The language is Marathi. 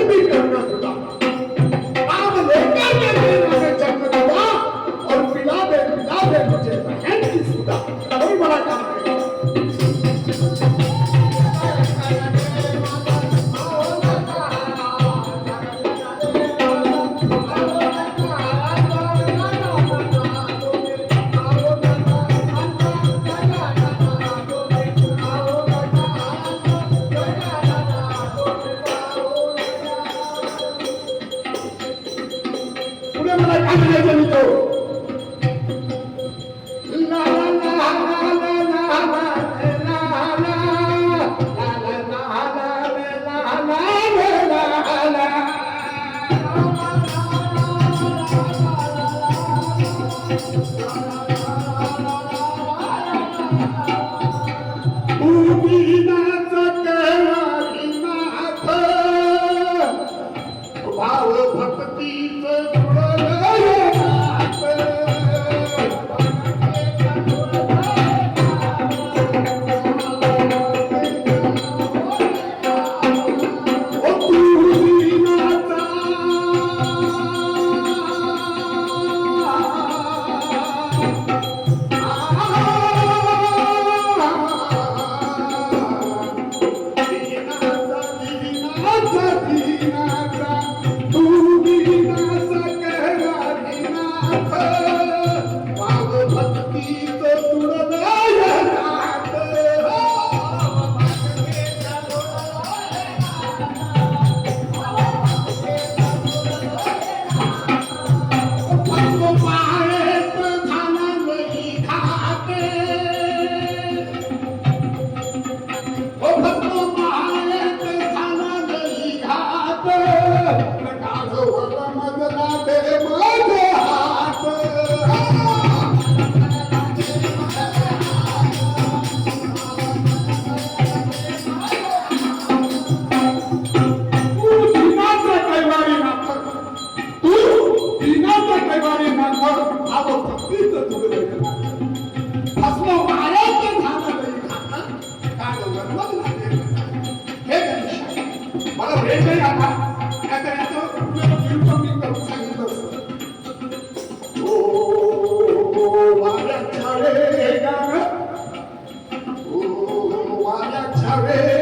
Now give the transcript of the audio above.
भी करना होगा। आप लेकर के मेरे में जन्म दिया और पिला दे मुझे बहन की सुधा, कोई बड़ा काम है। पुढे मला काय म्हणायचं मी तो भाव भक्तीच मला वेळ नाही आता वाऱ्याच्या वेगानं